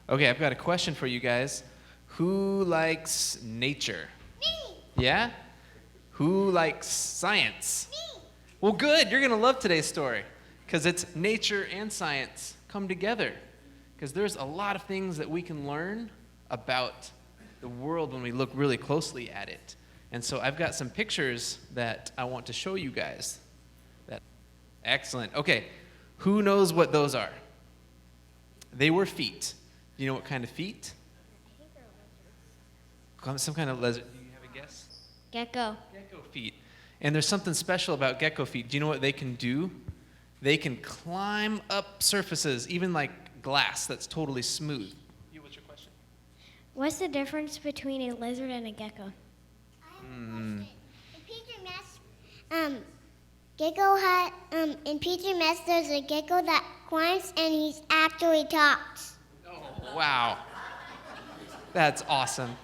Okay, I've got a question for you guys. Who likes nature? Me. Yeah? Who likes science? Me. Well, good. You're going to love today's story because it's nature and science come together. Because there's a lot of things that we can learn about the world when we look really closely at it. And so I've got some pictures that I want to show you guys. Excellent. Okay, who knows what those are? They were feet. Do you know what kind of feet? Some kind of lizard. Do you have a guess? Gecko. Gecko feet. And there's something special about gecko feet. Do you know what they can do? They can climb up surfaces, even like glass that's totally smooth. What's your question? What's the difference between a lizard and a gecko? In Petri Mess, gecko had, in Petri Mess, there's a gecko that climbs and he actually talks. Oh, wow. That's awesome.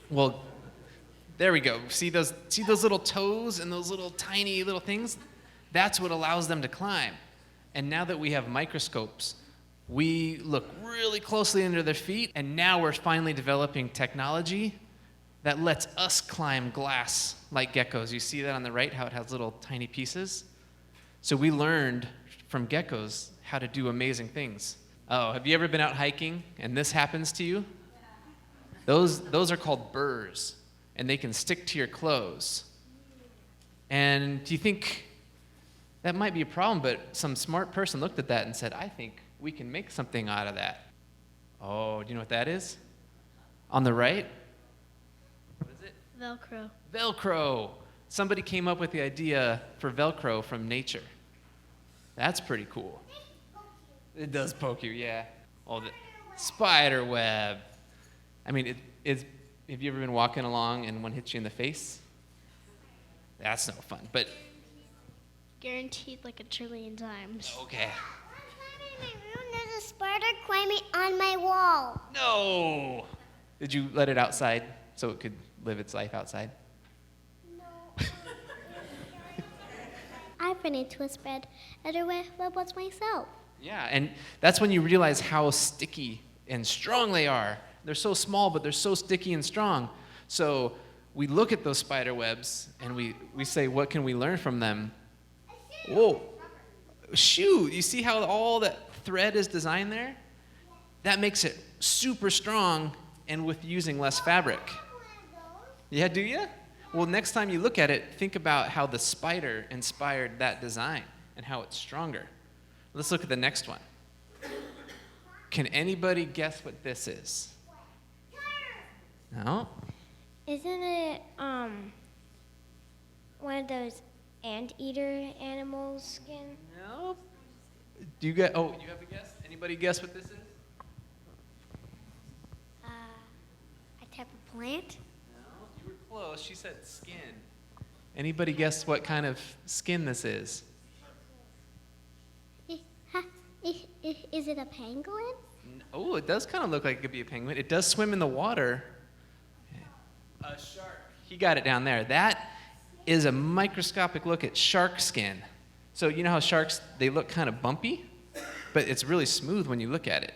Well, there we go. See those little toes and those little tiny little things? That's what allows them to climb. And now that we have microscopes, we look really closely under their feet, and now we're finally developing technology that lets us climb glass like geckos. You see that on the right, how it has little tiny pieces? So we learned from geckos how to do amazing things. Oh, have you ever been out hiking and this happens to you? Those are called burrs, and they can stick to your clothes. And do you think that might be a problem, but some smart person looked at that and said, I think we can make something out of that. Oh, do you know what that is? On the right? What is it? Velcro. Velcro. Somebody came up with the idea for Velcro from nature. That's pretty cool. It does poke you, yeah. Oh, the spider web. I mean, have you ever been walking along and one hits you in the face? That's no fun, but... Guaranteed like a trillion times. Okay. One time in my room, there's a spider climbing on my wall. No! Did you let it outside so it could live its life outside? No. I've been into a spider web once myself. Yeah, and that's when you realize how sticky and strong they are. They're so small, but they're so sticky and strong. So we look at those spider webs, and we say, what can we learn from them? Whoa, shoe. You see how all that thread is designed there? That makes it super strong and with using less fabric. Yeah, do you? Well, next time you look at it, think about how the spider inspired that design and how it's stronger. Let's look at the next one. Can anybody guess what this is? No? Isn't it one of those anteater animals' skin? No? Do you get? Oh, you have a guess? Anybody guess what this is? A type of plant? No, you were close. She said skin. Anybody guess what kind of skin this is? Is it a penguin? Oh, it does kind of look like it could be a penguin. It does swim in the water. A shark. He got it down there. That is a microscopic look at shark skin. So you know how sharks, they look kind of bumpy, but it's really smooth when you look at it.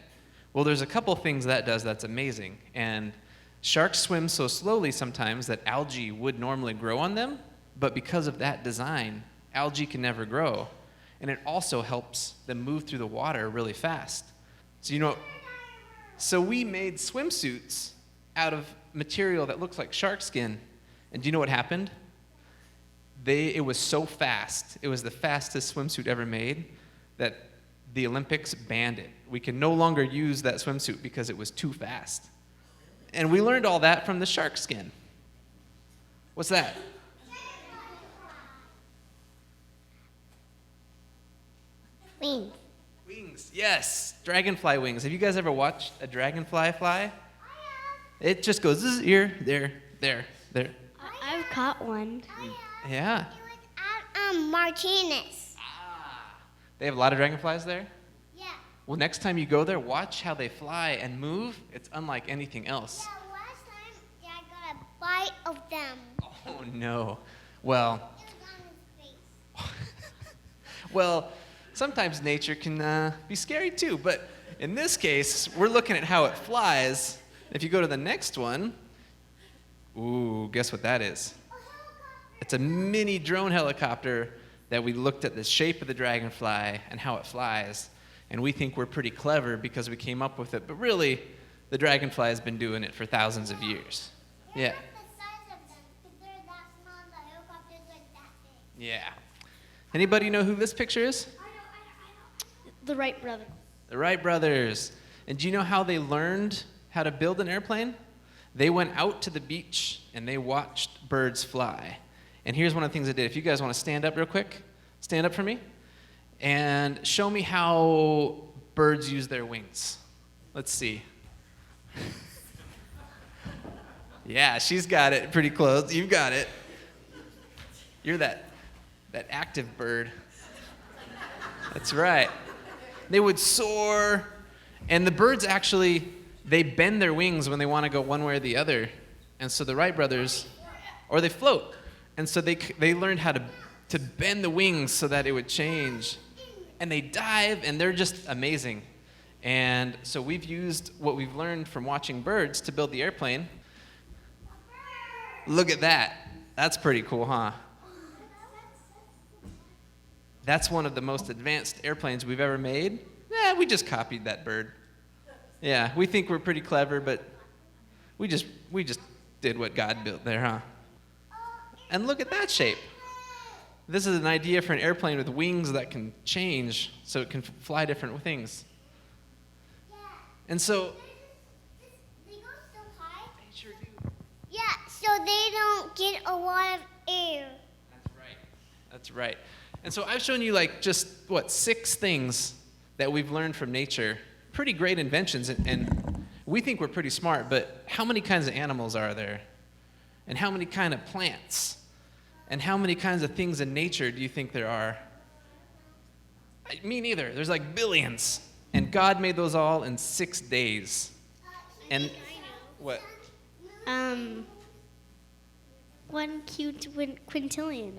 Well, there's a couple things that does that's amazing. And sharks swim so slowly sometimes that algae would normally grow on them, but because of that design, algae can never grow. And it also helps them move through the water really fast. So we made swimsuits out of material that looks like shark skin. And do you know what happened? It was so fast, it was the fastest swimsuit ever made, that the Olympics banned it. We can no longer use that swimsuit because it was too fast. And we learned all that from the shark skin. What's that? Wings. Wings, yes, dragonfly wings. Have you guys ever watched a dragonfly fly? It just goes here, there. I've caught one. Yeah. It was at Martinez. They have a lot of dragonflies there? Yeah. Well, next time you go there, watch how they fly and move. It's unlike anything else. Yeah, last time Dad got a bite of them. Oh, no. Well, It was on his face. well, sometimes nature can be scary too, but In this case, we're looking at how it flies. If you go to the next one, ooh, guess what that is? It's a mini drone helicopter that we looked at the shape of the dragonfly and how it flies. And we think we're pretty clever because we came up with it. But really, the dragonfly has been doing it for thousands of years. Yeah. The size of them, because they're that small, the helicopter's like that big. Yeah. Anybody know who this picture is? I know. The Wright brothers. The Wright brothers. And do you know how they learned how to build an airplane? They went out to the beach and they watched birds fly. And here's one of the things they did. If you guys want to stand up real quick, stand up for me. And show me how birds use their wings. Let's see. Yeah, she's got it pretty close. You've got it. You're that active bird. That's right. They would soar, and the birds actually, they bend their wings when they want to go one way or the other. And so the Wright brothers, or they float. And so they learned how to bend the wings so that it would change. And they dive, and they're just amazing. And so we've used what we've learned from watching birds to build the airplane. Look at that. That's pretty cool, huh? That's one of the most advanced airplanes we've ever made. Yeah, we just copied that bird. Yeah, we think we're pretty clever, but we just did what God built there, huh? And look at that shape. This is an idea for an airplane with wings that can change so it can fly different things. And so, They go so high. they sure do. Yeah, so they don't get a lot of air. That's right. That's right. And so I've shown you just 6 things that we've learned from nature. Pretty great inventions, and we think we're pretty smart, but how many kinds of animals are there? And how many kind of plants? And how many kinds of things in nature do you think there are? Me neither. There's billions. And God made those all in 6 days. And what? 1 quintillion.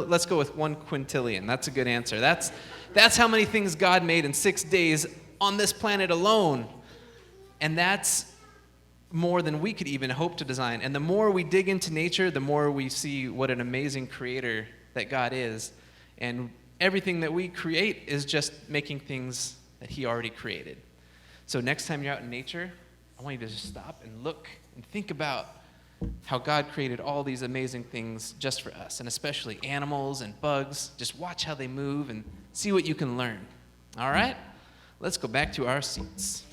Let's go with 1 quintillion. That's a good answer. That's how many things God made in 6 days on this planet alone. And that's more than we could even hope to design. And the more we dig into nature, the more we see what an amazing creator that God is. And everything that we create is just making things that he already created. So next time you're out in nature, I want you to just stop and look and think about how God created all these amazing things just for us, and especially animals and bugs. Just watch how they move and see what you can learn. All right? Let's go back to our seats.